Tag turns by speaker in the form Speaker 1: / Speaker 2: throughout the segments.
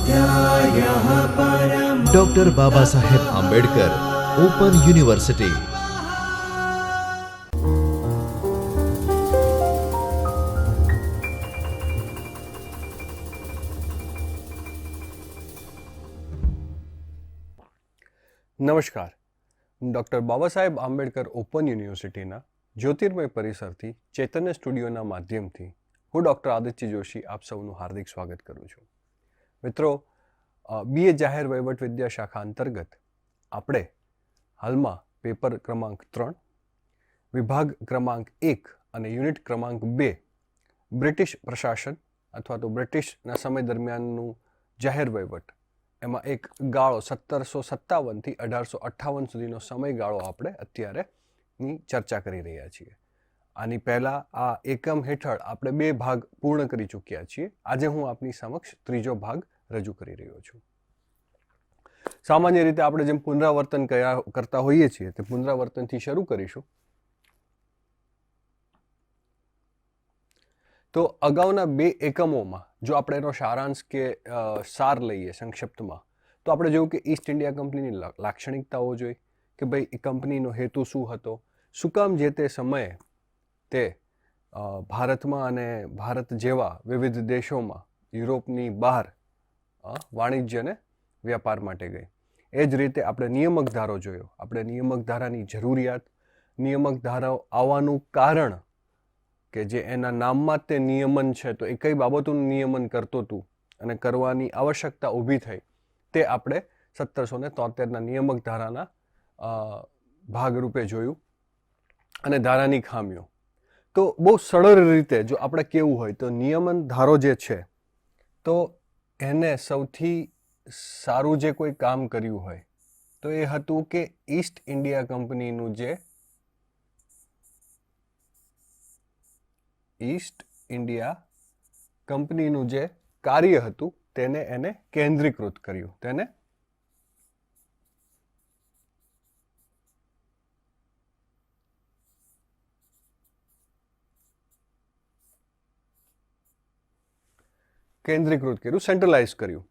Speaker 1: स्वाध्यायः परमः।
Speaker 2: Doctor Baba Saheb Ambedkar open university.
Speaker 3: નમસ્કાર. Doctor Baba Saheb Ambedkar open યુનિવર્સિટીના જ્યોતિર્મય પરિસરથી ચૈતન્ય સ્ટુડિયોના માધ્યમથી હું ડૉક્ટર આદિત્ય જોશી આપ સૌનું હાર્દિક સ્વાગત કરું છું. મિત્રો, BA જાહેર વહીવટ વિદ્યા શાખા અંતર્ગત આપણે હાલમાં પેપર ક્રમાંક 3, વિભાગ ક્રમાંક 1 અને યુનિટ ક્રમાંક 2 બ્રિટિશ પ્રશાસન અથવા તો બ્રિટિશના સમય દરમિયાનનું જાહેર વહીવટ, એમાં એક ગાળો 1757 થી 1858 સુધીનો સમયગાળો આપણે અત્યારેની ચર્ચા કરી રહ્યા છીએ. આની પહેલાં આ એકમ હેઠળ આપણે 2 ભાગ પૂર્ણ કરી ચૂક્યા છીએ. આજે હું આપની સમક્ષ ત્રીજો ભાગ રજૂ કરી રહ્યો છું. સામાન્ય રીતે આપણે જેમ પુનરાવર્તન કરતા હોઈએ છીએ તે પુનરાવર્તનથી શરૂ કરીશું. તો અગાઉના 2 એકમોમાં જો આપણે એનો સારાંશ કે સાર લઈએ સંક્ષિપ્તમાં, તો આપણે જોયું કે ઈસ્ટ ઇન્ડિયા કંપનીની લાક્ષણિકતાઓ જોઈ કે ભાઈ એ કંપનીનો હેતુ શું હતો, શું કામ જે તે સમયે તે ભારતમાં અને ભારત જેવા વિવિધ દેશોમાં યુરોપની બહાર વાણિજ્ય અને વ્યાપાર માટે ગઈ. એ જ રીતે આપણે નિયામક ધારો જોયો. આપણે નિયામક ધારાની જરૂરિયાત, નિયામક ધારાઓ આવવાનું કારણ કે જે એના નામમાં જ તે નિયમન છે, તો એ કઈ બાબતોનું નિયમન કરતો હતું અને કરવાની આવશ્યકતા ઊભી થઈ, તે આપણે 1773ના નિયામક ધારાના ભાગરૂપે જોયું. અને ધારાની ખામીઓ તો બહુ સરળ રીતે જો આપણે કેવું હોય તો નિયમન ધારો જે છે, તો એને સૌથી સારું જે કોઈ કામ કર્યું હોય તો એ હતું કે ઈસ્ટ ઇન્ડિયા કંપનીનું જે ઈસ્ટ ઇન્ડિયા કંપનીનું જે કાર્ય હતું તેને એને કેન્દ્રીકૃત કર્યું. તેને કેન્દ્રીકૃત કર્યું, સેન્ટ્રલાઇઝ કર્યું,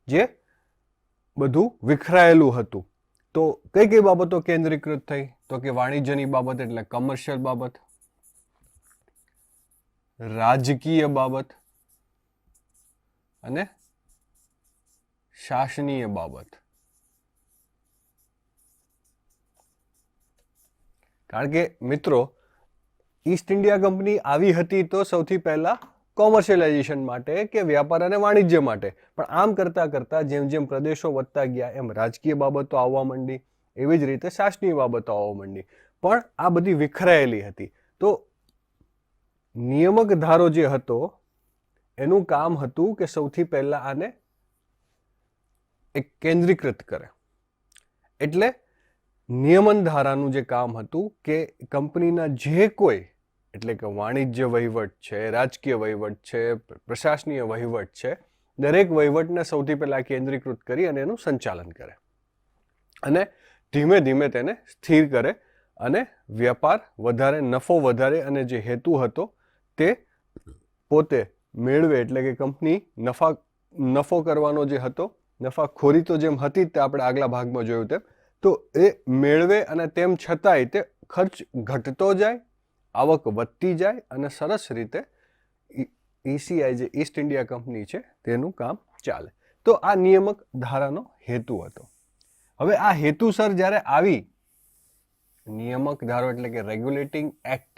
Speaker 3: જે બધું વિખરાયેલું હતું. તો કઈ કઈ બાબતો કેન્દ્રીકૃત થઈ? તો કે વાણિજ્યની બાબત એટલે કમર્શિયલ બાબત, રાજકીય બાબત અને શાસનીય બાબત. કારણ કે મિત્રો, ઈસ્ટ ઇન્ડિયા કંપની આવી હતી તો સૌથી પહેલા કોમર્શિયલાઇઝેશન માટે કે વ્યાપાર અને વાણિજ્ય માટે, પણ આમ કરતાં કરતાં જેમ જેમ પ્રદેશો વધતા ગયા એમ રાજકીય બાબતો આવવા માંડી, એવી જ રીતે શાસનીય બાબતો આવવા માંડી, પણ આ બધી વિખરાયેલી હતી. તો નિયામક ધારો જે હતો એનું કામ હતું કે સૌથી પહેલા આને એક કેન્દ્રીકૃત કરે. એટલે નિયમન ધારાનું જે કામ હતું કે કંપનીના જે કોઈ, એટલે કે વાણિજ્ય વહીવટ છે, રાજકીય વહીવટ છે, પ્રશાસનીય વહીવટ છે, દરેક વહીવટને સૌથી પહેલા કેન્દ્રીકૃત કરી અને એનું સંચાલન કરે અને ધીમે ધીમે તેને સ્થિર કરે અને વ્યાપાર વધારે, નફો વધારે અને જે હેતુ હતો તે પોતે મેળવે. એટલે કે કંપની નફો કરવાનો જે હતો, નફાખોરી તો જેમ હતી તે આપણે આગલા ભાગમાં જોયું તેમ, તો એ મેળવે અને તેમ છતાંય તે ખર્ચ ઘટતો જાય, આવક વધતી જાય અને સરસ રીતે ECI જે ઈસ્ટ ઇન્ડિયા કંપની છે તેનું કામ ચાલે. તો આ નિયામક ધારાનો હેતુ હતો. હવે આ હેતુસર જ્યારે આવી નિયામક ધારો એટલે કે રેગ્યુલેટિંગ એક્ટ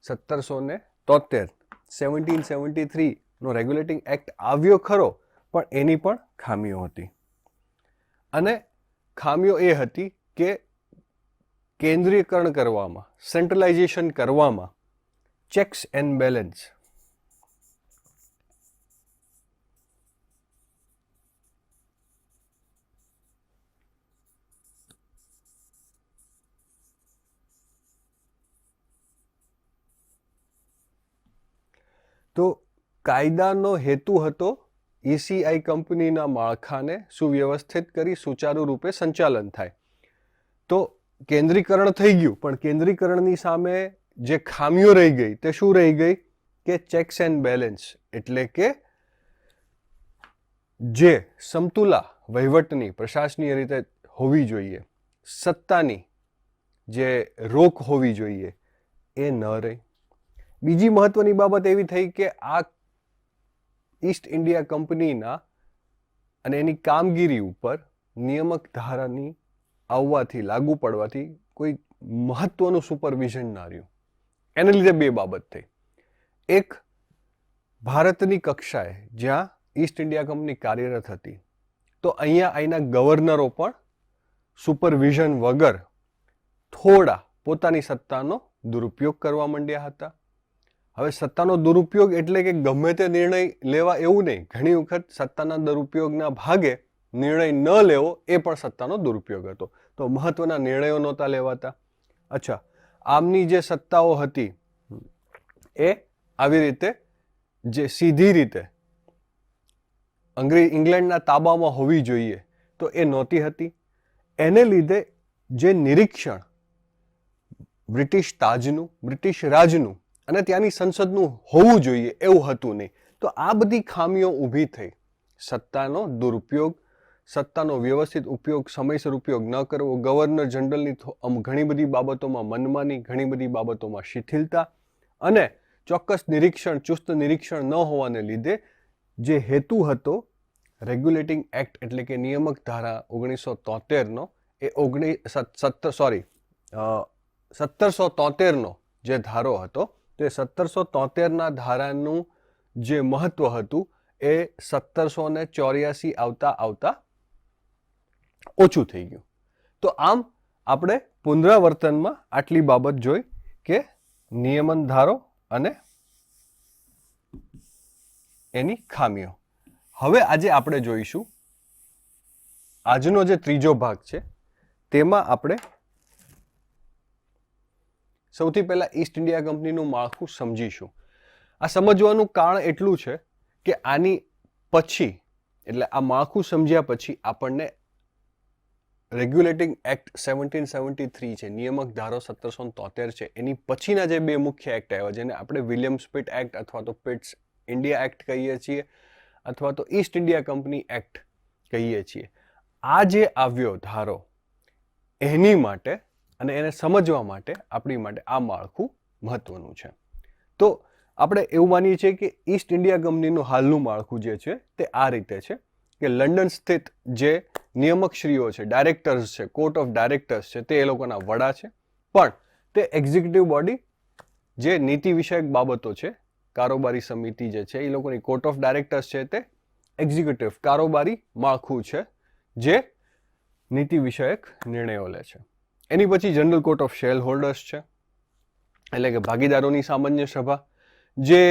Speaker 3: 1773 નો રેગ્યુલેટિંગ એક્ટ આવ્યો ખરો, પણ એની પણ ખામીઓ હતી. અને ખામીઓ એ હતી કે કેન્દ્રીયકરણ કરવામાં, સેન્ટ્રલાઇઝેશન કરવામાં ચેક્સ એન્ડ બેલેન્સ તો કાયદાનો હેતુ હતો ECI કંપનીના માળખાને સુવ્યવસ્થિત કરી સુચારુ રૂપે સંચાલન થાય. તો કેન્દ્રીકરણ થઈ ગયું, પણ કેન્દ્રીકરણની સામે જે ખામીઓ રહી ગઈ તે શું રહી ગઈ કે ચેક્સ એન્ડ બેલેન્સ, એટલે કે જે સમતુલા વહીવટની પ્રશાસનીય રીતે હોવી જોઈએ, સત્તાની જે રોક હોવી જોઈએ એ ન રહી. બીજી મહત્વની બાબત એવી થઈ કે આ ઈસ્ટ ઇન્ડિયા કંપનીના અને એની કામગીરી ઉપર નિયામક ધારાની આવવાથી, લાગુ પડવાથી કોઈ મહત્વનું સુપરવિઝન ના રહ્યું. એને લીધે બે બાબત થઈ. એક, ભારતની કક્ષાએ જ્યાં ઈસ્ટ ઇન્ડિયા કંપની કાર્યરત હતી તો અહીંયા અહીંના ગવર્નરો પણ સુપરવિઝન વગર થોડા પોતાની સત્તાનો દુરુપયોગ કરવા માંડ્યા હતા. હવે સત્તાનો દુરુપયોગ એટલે કે ગમે તે નિર્ણય લેવા એવું નહીં. ઘણી વખત સત્તાના દુરુપયોગના ભાગે નિર્ણય ન લેવો એ પણ સત્તાનો દુરુપયોગ હતો. તો મહત્વના નિર્ણયો નહોતા લેવાતા. અચ્છા, આમની જે સત્તાઓ હતી એ આવી રીતે જે સીધી રીતે ઇંગ્લેન્ડના તાબામાં હોવી જોઈએ તો એ નહોતી હતી. એને લીધે જે નિરીક્ષણ બ્રિટિશ તાજનું, બ્રિટિશ રાજનું અને ત્યાંની સંસદનું હોવું જોઈએ એવું હતું નહીં. તો આ બધી ખામીઓ ઊભી થઈ. સત્તાનો દુરુપયોગ, સત્તાનો વ્યવસ્થિત ઉપયોગ, સમયસર ઉપયોગ ન કરવો, ગવર્નર જનરલની ઘણી બધી બાબતોમાં મનમાની, ઘણી બધી બાબતોમાં શિથિલતા અને ચોક્કસ નિરીક્ષણ, ચુસ્ત નિરીક્ષણ ન હોવાને લીધે જે હેતુ હતો રેગ્યુલેટિંગ એક્ટ એટલે કે નિયામક ધારા 1973નો એ 1773નો જે ધારો હતો તે 1773ના ધારાનું જે મહત્વ હતું એ 1784 આવતા ઓછું થઈ ગયું. તો આમ આપણે પુનરાવર્તનમાં આટલી બાબત જોઈ કે નિયમન ધારો અને એની ખામીઓ. હવે આજે આપણે જોઈશું આજનો જે ત્રીજો ભાગ છે તેમાં આપણે સૌથી પહેલા ઈસ્ટ ઇન્ડિયા કંપનીનું માળખું સમજીશું. આ સમજવાનું કારણ એટલું છે કે આની પછી એટલે આ માળખું સમજ્યા પછી આપણને રેગ્યુલેટિંગ એક્ટ 1773 છે, નિયામક ધારો 1773 છે, એની પછીના જે બે મુખ્ય એક્ટ આવ્યા જેને આપણે વિલિયમ્સ પિટ એક્ટ અથવા તો પિટ્સ ઇન્ડિયા એક્ટ કહીએ છીએ અથવા તો ઈસ્ટ ઇન્ડિયા કંપની એક્ટ કહીએ છીએ. આ જે આવ્યો ધારો એની માટે અને એને સમજવા માટે આપણી માટે આ માળખું મહત્વનું છે. તો આપણે એવું માનીએ છીએ કે ઈસ્ટ ઇન્ડિયા કંપનીનું હાલનું માળખું જે છે તે આ રીતે છે કે લંડન સ્થિત જે નિયામકશ્રીઓ છે, ડાયરેક્ટર્સ છે, કોર્ટ ઓફ ડાયરેક્ટર્સ છે, તે એ લોકોના વડા છે. પણ તે એક્ઝિક્યુટિવ બોડી જે નીતિ વિષયક બાબતો છે, કારોબારી સમિતિ જે છે એ લોકોની કોર્ટ ઓફ ડાયરેક્ટર્સ છે તે એક્ઝિક્યુટિવ કારોબારી માળખું છે જે નીતિ વિષયક નિર્ણયો લે છે. એની પછી general court of share holders છે એટલે કે ભાગીદારોની સામાન્ય સભા જે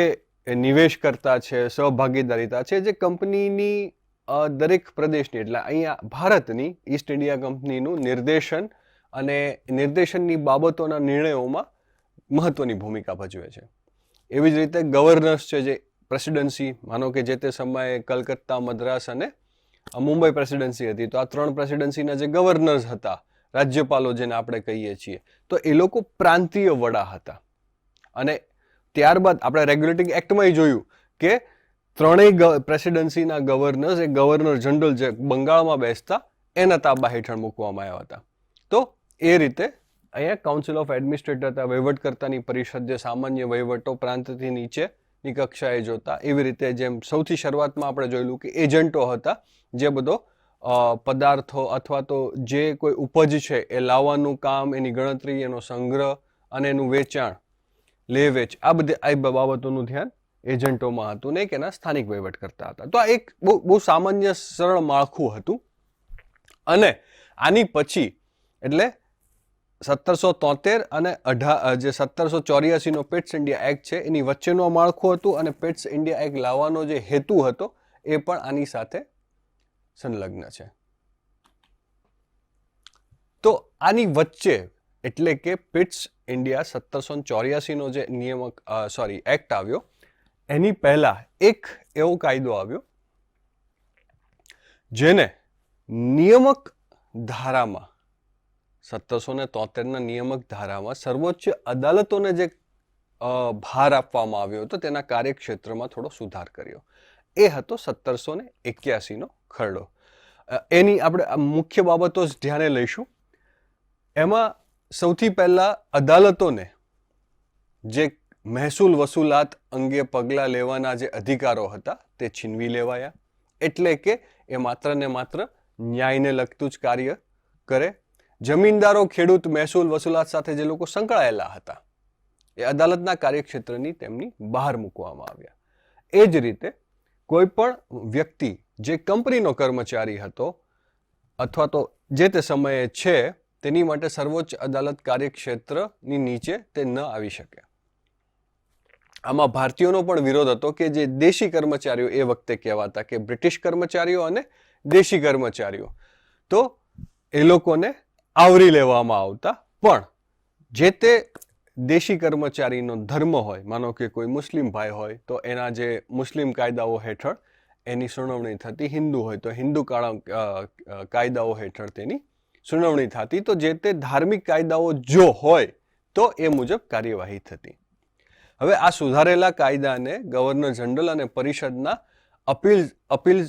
Speaker 3: નિવેશ કરતા છે, સહભાગીદારીતા છે, જે કંપનીની દરેક પ્રદેશની એટલે અહીંયા ભારતની ઈસ્ટ ઇન્ડિયા કંપનીનું નિર્દેશન અને નિર્દેશનની બાબતોના નિર્ણયોમાં મહત્વની ભૂમિકા ભજવે છે. એવી જ રીતે ગવર્નર્સ છે જે પ્રેસિડેન્સી, માનો કે જે તે સમયે કલકત્તા, મદ્રાસ અને મુંબઈ પ્રેસિડેન્સી હતી તો આ ત્રણ પ્રેસિડેન્સીના જે ગવર્નર્સ હતા, રાજ્યપાલો જેને આપણે કહીએ છીએ, તો એ લોકો પ્રાંતીય વડા હતા. અને ત્યારબાદ આપણે રેગ્યુલેટિંગ એક્ટમાં જોયું કે ત્રણેય પ્રેસિડેન્સીના ગવર્નર્સ એ ગવર્નર જનરલ જે બંગાળમાં બેસતા એના તાબા હેઠળ મૂકવામાં આવ્યા હતા. તો એ રીતે અહીંયા કાઉન્સિલ ઓફ એડમિનિસ્ટ્રેટર હતા, વહીવટકર્તાની પરિષદ જે સામાન્ય વહીવટો પ્રાંતથી નીચેની કક્ષાએ જોતા. એવી રીતે જેમ સૌથી શરૂઆતમાં આપણે જોયેલું કે એજન્ટો હતા જે બધો પદાર્થો અથવા તો જે કોઈ ઉપજ છે એ લાવવાનું કામ, એની ગણતરી, એનો સંગ્રહ અને એનું વેચાણ, લે વેચ, આ બાબતોનું ધ્યાન એજન્ટોમાં હતું ને કે એના સ્થાનિક વહીવટ કરતા હતા. તો આ એક બહુ સામાન્ય સરળ માળખું હતું. અને આની પછી એટલે 1773 અને જે 1784નો પિટ્સ ઇન્ડિયા એક્ટ છે એની વચ્ચેનું માળખું હતું અને પિટ્સ ઇન્ડિયા એક્ટ લાવવાનો જે હેતુ હતો એ પણ આની સાથે સંલગ્ન છે. તો આની વચ્ચે એટલે કે પિટ્સ ઇન્ડિયા 1784નો જે એક્ટ આવ્યો એની પહેલા એક એવો કાયદો આવ્યો જેને નિયામક ધારામાં 1773ના નિયામક ધારામાં સર્વોચ્ચ અદાલતોને જે ભાર આપવામાં આવ્યો હતો તેના કાર્યક્ષેત્રમાં થોડો સુધાર કર્યો. એ હતો 1781નો ખરડો. એની આપણે મુખ્ય બાબતો જ ધ્યાને લઈશું. એમાં સૌથી પહેલા અદાલતોને જે મહેસૂલ વસૂલાત અંગે પગલાં લેવાના જે અધિકારો હતા તે છીનવી લેવાયા. એટલે કે એ માત્ર ને માત્ર ન્યાયને લગતું જ કાર્ય કરે. જમીનદારો, ખેડૂત, મહેસૂલ વસૂલાત સાથે જે લોકો સંકળાયેલા હતા એ અદાલતના કાર્યક્ષેત્રની તેમની બહાર મૂકવામાં આવ્યા. એ જ રીતે કોઈ પણ વ્યક્તિ જે કંપનીનો કર્મચારી હતો અથવા તો જે તે સમયે છે તેની માટે સર્વોચ્ચ અદાલત કાર્યક્ષેત્રની નીચે તે ન આવી શકે. આમાં ભારતીયોનો પણ વિરોધ હતો કે જે દેશી કર્મચારીઓ એ વખતે કહેવાતા કે બ્રિટિશ કર્મચારીઓ અને દેશી કર્મચારીઓ, તો એ લોકોને આવરી લેવામાં આવતા. પણ જે તે દેશી કર્મચારીનો ધર્મ હોય, માનો કે કોઈ મુસ્લિમ ભાઈ હોય તો એના જે મુસ્લિમ કાયદાઓ હેઠળ એની સુનાવણી થતી, હિન્દુ હોય તો હિન્દુ કાયદાઓ હેઠળ તેની સુનાવણી થતી. તો જે તે ધાર્મિક કાયદાઓ જો હોય તો એ મુજબ કાર્યવાહી થતી. હવે આ સુધારેલા કાયદાને ગવર્નર જનરલ અને પરિષદના અપીલ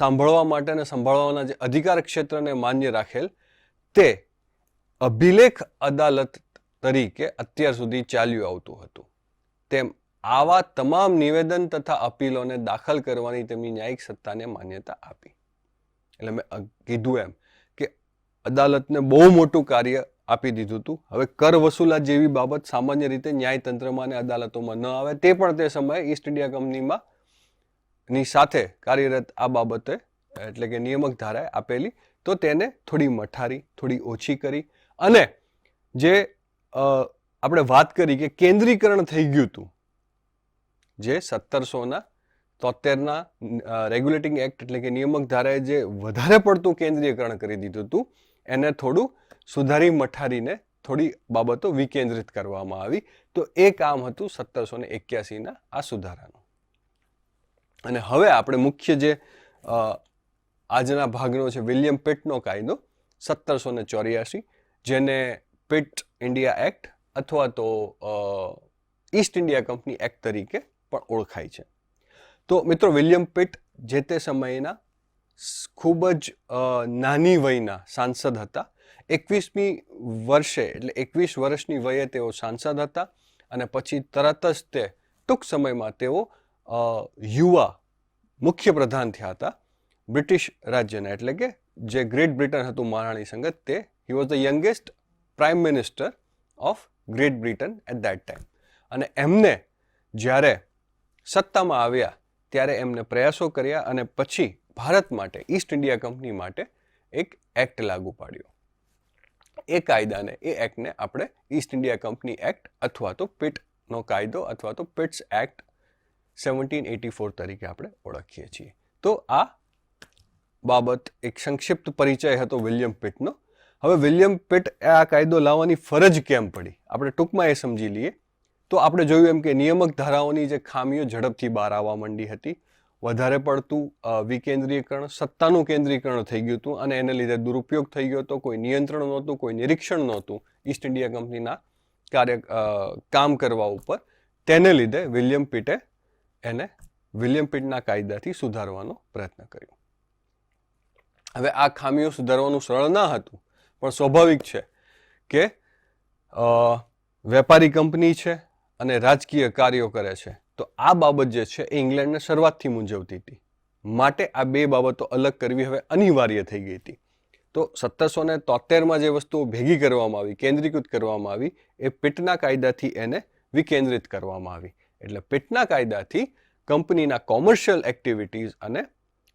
Speaker 3: સાંભળવા માટે અને સંભાળવાના જે અધિકાર ક્ષેત્રને માન્ય રાખેલ તે અભિલેખ અદાલત તરીકે અત્યાર સુધી ચાલ્યું આવતું હતું. તેમ આવા તમામ નિવેદન તથા અપીલોને દાખલ કરવાની તેમની ન્યાયિક સત્તાને માન્યતા આપી. એટલે મેં કીધું એમ કે અદાલતને બહુ મોટું કાર્ય આપી દીધું હતું. હવે કર વસૂલાત જેવી બાબત સામાન્ય રીતે ન્યાયતંત્રમાં અને અદાલતોમાં ન આવે, તે પણ તે સમયે ઈસ્ટ ઇન્ડિયા કંપનીમાં ની સાથે કાર્યરત આ બાબતે એટલે કે નિયામક ધારાએ આપેલી. તો તેને થોડી મઠારી, થોડી ઓછી કરી અને જે આપણે વાત કરી કે કેન્દ્રીકરણ થઈ ગયું હતું, જે 1773ના રેગ્યુલેટિંગ એક્ટ એટલે કે નિયામક ધારાએ જે વધારે પડતું કેન્દ્રીયકરણ કરી દીધું હતું, એને થોડું સુધારી મઠારીને થોડી બાબતો વિકેન્દ્રિત કરવામાં આવી. તો એ કામ હતું 1781ના આ સુધારાનું. અને હવે આપણે મુખ્ય જે આજના ભાગનો છે વિલિયમ પિટનો કાયદો 1784, જેને પિટ ઇન્ડિયા એક્ટ અથવા તો ઈસ્ટ ઇન્ડિયા કંપની એક્ટ તરીકે પણ ઓળખાય છે. તો મિત્રો, વિલિયમ પિટ જે તે સમયના ખૂબ જ નાની વયના સાંસદ હતા. 21મી વર્ષે એટલે 21 વર્ષની વયે તેઓ સાંસદ હતા અને પછી તરત જ તે ટૂંક સમયમાં તેઓ યુવા મુખ્ય પ્રધાન થયા હતા બ્રિટિશ રાજ્યના. એટલે કે જે ગ્રેટ બ્રિટન હતું મહારાણી સંગત, તે he was the youngest prime minister of Great Britain at that time. અને એમને જ્યારે સત્તામાં આવ્યા ત્યારે એમને પ્રયાસો કર્યા અને પછી ભારત માટે, ઈસ્ટ ઇન્ડિયા કંપની માટે એક એક્ટ લાગુ પાડ્યો. એ કાયદાને, એ એક્ટને આપણે ઈસ્ટ ઇન્ડિયા કંપની એક્ટ અથવા તો પિટનો કાયદો અથવા તો પિટ્સ એક્ટ 1784 તરીકે આપણે ઓળખીએ છીએ. તો આ બાબત એક સંક્ષિપ્ત પરિચય હતો વિલિયમ પિટનો. હવે વિલિયમ પિટ આ કાયદો લાવવાની ફરજ કેમ પડી આપણે ટૂંકમાં એ સમજી લઈએ. તો આપણે જોયું એમ કે નિયામક ધારાઓની જે ખામીઓ ઝડપથી બહાર આવવા માંડી હતી. વધારે પડતું વિકેન્દ્રીયકરણ, સત્તાનું કેન્દ્રીકરણ થઈ ગયું હતું અને એને લીધે દુરુપયોગ થઈ ગયો હતો. કોઈ નિયંત્રણ નહોતું, કોઈ નિરીક્ષણ નહોતું ઈસ્ટ ઇન્ડિયા કંપનીના કામ કરવા ઉપર. તેને લીધે વિલિયમ પિટે વિલિયમ પિટના કાયદાથી સુધારવાનો પ્રયત્ન કર્યો. હવે આ ખામીઓ સુધારવાનું સરળ ન હતું, પણ સ્વાભાવિક છે કે વેપારી કંપની છે અને રાજકીય કાર્યો કરે છે, તો આ બાબત જે છે એ ઇંગ્લેન્ડને શરૂઆતથી મૂંઝવતી હતી. માટે આ બે બાબતો અલગ કરવી હવે અનિવાર્ય થઈ ગઈ હતી. તો 1773માં જે વસ્તુઓ ભેગી કરવામાં આવી, કેન્દ્રીકૃત કરવામાં આવી, એ પિટના કાયદાથી એને વિકેન્દ્રિત કરવામાં આવી. એટલે પિટના કાયદાથી કંપનીના કોમર્શિયલ એક્ટિવિટીઝ અને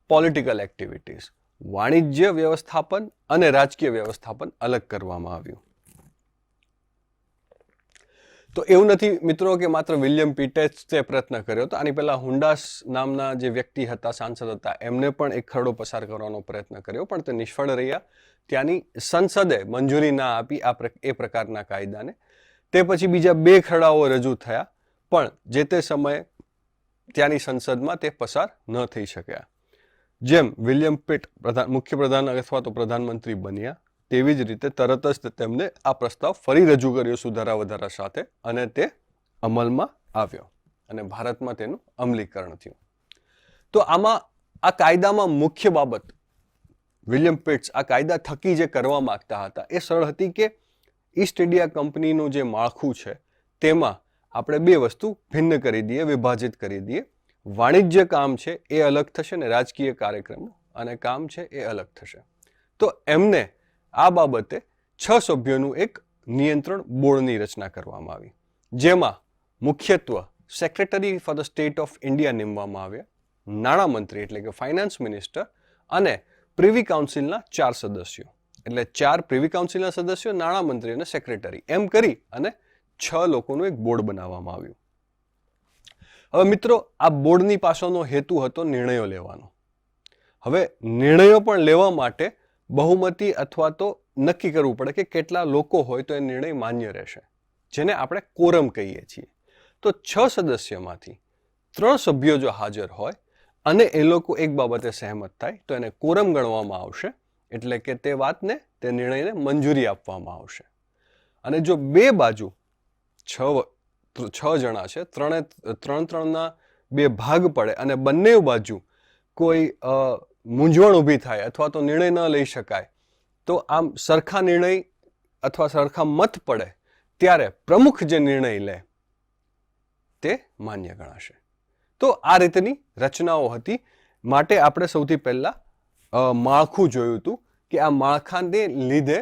Speaker 3: પોલિટિકલ એક્ટિવિટીઝ, વાણિજ્ય વ્યવસ્થાપન અને રાજકીય વ્યવસ્થાપન અલગ કરવામાં આવ્યું. તો એવું નથી મિત્રો કે માત્ર વિલિયમ પિટે જ તે પ્રયત્ન કર્યો હતો. આની પહેલા હુન્ડાસ નામના જે વ્યક્તિ હતા, સાંસદ હતા, એમને પણ એક ખરડો પસાર કરવાનો પ્રયત્ન કર્યો, પણ તે નિષ્ફળ રહ્યા. ત્યાંની સંસદે મંજૂરી ના આપી એ પ્રકારના કાયદાને. તે પછી બીજા 2 ખરડાઓ રજૂ થયા, પણ જે તે સમયે ત્યાંની સંસદમાં તે પસાર ન થઈ શક્યા. જેમ વિલિયમ પિટ મુખ્ય પ્રધાન અથવા તો પ્રધાનમંત્રી બન્યા, તેવી જ રીતે તરત જ તેમને આ પ્રસ્તાવ ફરી રજૂ કર્યો સુધારા વધારા સાથે અને તે અમલમાં આવ્યો અને ભારતમાં તેનું અમલીકરણ થયું. તો આમાં આ કાયદામાં મુખ્ય બાબત વિલિયમ પિટ્સ આ કાયદા થકી જે કરવા માંગતા હતા એ સરળ હતી કે ઈસ્ટ ઇન્ડિયા કંપનીનું જે માળખું છે તેમાં આપણે બે વસ્તુ ભિન્ન કરી દઈએ, વિભાજિત કરી દઈએ. વાણિજ્ય કામ છે એ અલગ થશે ને રાજકીય કાર્યક્રમો અને કામ છે એ અલગ થશે. તો એમને આ બાબતે 6 સભ્યોનું એક નિયંત્રણ બોર્ડની રચના કરવામાં આવી, જેમાં મુખ્યત્વે secretary for the state of India નીમવામાં આવ્યા, નાણામંત્રી એટલે કે ફાઇનાન્સ મિનિસ્ટર અને પ્રિવી કાઉન્સિલના 4 સદસ્યો, એટલે 4 પ્રિવી કાઉન્સિલના સદસ્યો, નાણામંત્રી અને સેક્રેટરી, એમ કરી અને 6 લોકોનું એક બોર્ડ બનાવવામાં આવ્યું. હવે મિત્રો, આ બોર્ડની પાછળનો હેતુ હતો નિર્ણયો લેવાનો. હવે નિર્ણયો પણ લેવા માટે બહુમતી અથવા તો નક્કી કરવું પડે કે કેટલા લોકો હોય તો એ નિર્ણય માન્ય રહેશે, જેને આપણે કોરમ કહીએ છીએ. તો 6 સદસ્યમાંથી 3 સભ્યો જો હાજર હોય અને એ લોકો એક બાબતે સહેમત થાય તો એને કોરમ ગણવામાં આવશે, એટલે કે તે વાતને, તે નિર્ણયને મંજૂરી આપવામાં આવશે. અને જો બે બાજુ 6 જણા છે, ત્રણના 2 ભાગ પડે અને બંને બાજુ કોઈ મૂંઝવણ ઊભી થાય અથવા તો નિર્ણય ન લઈ શકાય, તો આમ સરખા નિર્ણય અથવા સરખા મત પડે ત્યારે પ્રમુખ જે નિર્ણય લે તે માન્ય ગણાશે. તો આ રીતની રચનાઓ હતી. માટે આપણે સૌથી પહેલા માળખું જોયું હતું કે આ માળખાને લીધે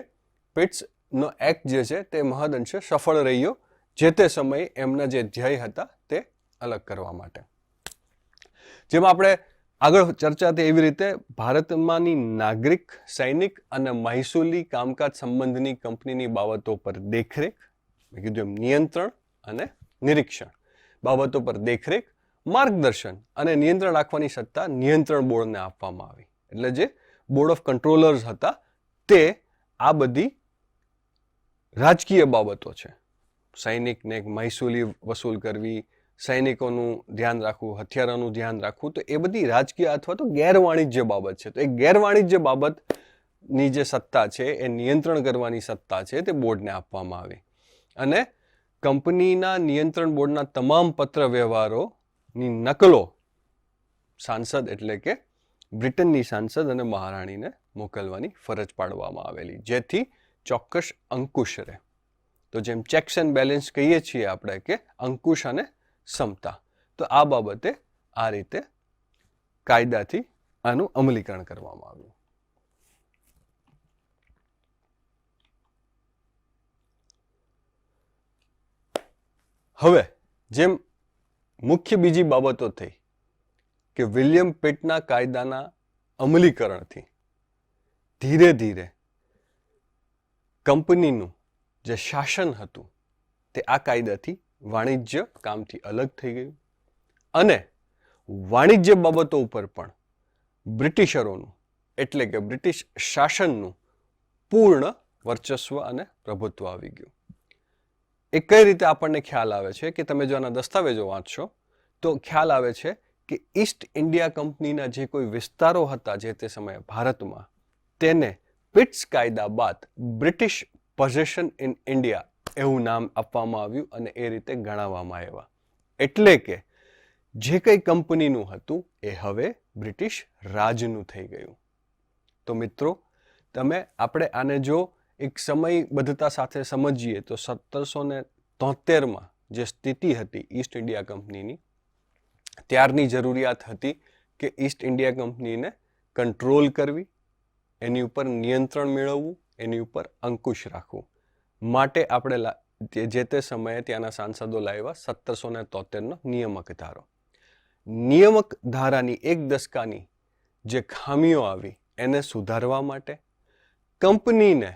Speaker 3: પિટ્સનો એક્ટ જે છે તે મહદઅંશે સફળ રહ્યો, જે તે સમયે એમના જે ધ્યેય હતા તે અલગ કરવા માટે. જેમાં આપણે આગળ ચર્ચા થઈ એવી રીતે ભારતમાંની નાગરિક, સૈનિક અને મહેસૂલી કામકાજ સંબંધની કંપનીની બાબતો પર દેખરેખ, મેં કીધું એમ નિયંત્રણ અને નિરીક્ષણ બાબતો પર દેખરેખ, માર્ગદર્શન અને નિયંત્રણ રાખવાની સત્તા નિયંત્રણ બોર્ડને આપવામાં આવી. એટલે જે બોર્ડ ઓફ કંટ્રોલર્સ હતા તે આ બધી રાજકીય બાબતો છે, સૈનિકને મહેસૂલી વસૂલ કરવી, સૈનિકોનું ધ્યાન રાખવું, હથિયારોનું ધ્યાન રાખવું, તો એ બધી રાજકીય અથવા તો ગેરવાણિજ્ય બાબત છે. તો એ ગેરવાણિજ્ય બાબતની જે સત્તા છે એ નિયંત્રણ કરવાની સત્તા છે તે બોર્ડને આપવામાં આવી. અને કંપનીના નિયંત્રણ બોર્ડના તમામ પત્ર વ્યવહારોની નકલો સાંસદ એટલે કે બ્રિટનની સાંસદ અને મહારાણીને મોકલવાની ફરજ પાડવામાં આવેલી, જેથી ચોક્કસ અંકુશ રહે. તો જેમ ચેક્સ એન્ડ બેલેન્સ કહીએ છીએ આપણે કે અંકુશ અને સમતા, તો આ બાબતે આ રીતે કાયદાથી આનું અમલીકરણ કરવામાં આવ્યું. હવે જેમ મુખ્ય બીજી બાબતો થઈ કે વિલિયમ પિટના કાયદાના અમલીકરણથી ધીરે ધીરે કંપનીનું જે શાસન હતું તે આ કાયદાથી વાણિજ્ય કામથી અલગ થઈ ગયું અને વાણિજ્ય બાબતો ઉપર પણ બ્રિટિશરોનું એટલે કે બ્રિટિશ શાસનનું પૂર્ણ વર્ચસ્વ અને પ્રભુત્વ આવી ગયું. એ કઈ રીતે આપણને ખ્યાલ આવે છે કે તમે જો આના દસ્તાવેજો વાંચશો તો ખ્યાલ આવે છે કે ઈસ્ટ ઇન્ડિયા કંપનીના જે કોઈ વિસ્તારો હતા જે તે સમયે ભારતમાં, તેને પિટ્સ કાયદા બાદ બ્રિટિશ પોઝેશન ઇન ઇન્ડિયા એવું નામ આપવામાં આવ્યું અને એ રીતે ગણાવવામાં આવ્યા. એટલે કે જે કંઈ કંપનીનું હતું એ હવે બ્રિટિશ રાજનું થઈ ગયું. તો મિત્રો, આપણે આને જો એક સમયબદ્ધતા સાથે સમજીએ તો 1773માં જે સ્થિતિ હતી ઈસ્ટ ઇન્ડિયા કંપનીની, ત્યારની જરૂરિયાત હતી કે ઈસ્ટ ઇન્ડિયા કંપનીને કંટ્રોલ કરવી, એની ઉપર નિયંત્રણ મેળવવું, એની ઉપર અંકુશ રાખવું. માટે આપણે જે તે સમયે ત્યાંના સાંસદો લાવ્યા 1773નો નિયામક ધારો. નિયામક ધારાની 1 દશકાની જે ખામીઓ આવી એને સુધારવા માટે, કંપનીને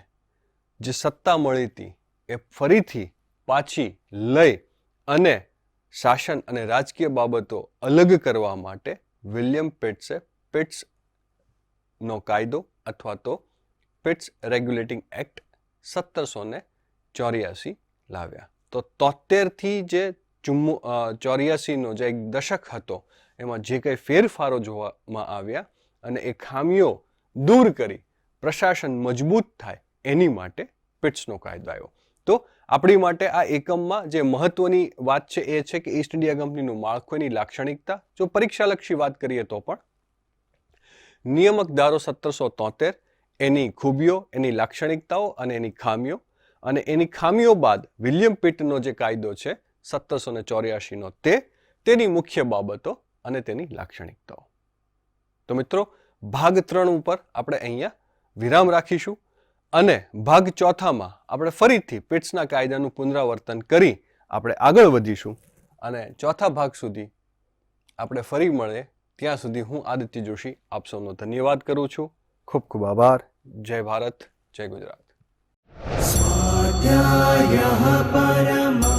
Speaker 3: જે સત્તા મળી હતી એ ફરીથી પાછી લઈ અને શાસન અને રાજકીય બાબતો અલગ કરવા માટે વિલિયમ પિટ્સે પિટ્સનો કાયદો અથવા તો પિટ્સ રેગ્યુલેટિંગ એક્ટ 1784 લાવ્યા. તો 73થી જે 84નો જે એક દશક હતો એમાં જે કંઈ ફેરફારો જોવામાં આવ્યા અને એ ખામીઓ દૂર કરી પ્રશાસન મજબૂત થાય એની માટે પિટ્સનો કાયદો આવ્યો. તો આપણી માટે આ એકમમાં જે મહત્વની વાત છે એ છે કે ઈસ્ટ ઇન્ડિયા કંપનીનું માળખું, એની લાક્ષણિકતા. જો પરીક્ષાલક્ષી વાત કરીએ તો પણ નિયામક ધારો 1773, એની ખૂબીઓ, એની લાક્ષણિકતાઓ અને એની ખામીઓ, અને એની ખામીઓ બાદ વિલિયમ પિટનો જે કાયદો છે 1784નો તેની મુખ્ય બાબતો અને તેની લાક્ષણિકતાઓ. તો મિત્રો, ભાગ 3 ઉપર આપણે અહીંયા વિરામ રાખીશું અને ભાગ 4માં આપણે ફરીથી પિટ્સના કાયદાનું પુનરાવર્તન કરી આપણે આગળ વધીશું અને 4થા ભાગ સુધી આપણે ફરી મળે. ત્યાં સુધી હું આદિત્ય જોશી આપ સૌનો ધન્યવાદ કરું છું. ખૂબ ખૂબ આભાર. જય ભારત, જય ગુજરાત.
Speaker 1: स्वाध्यायः परमः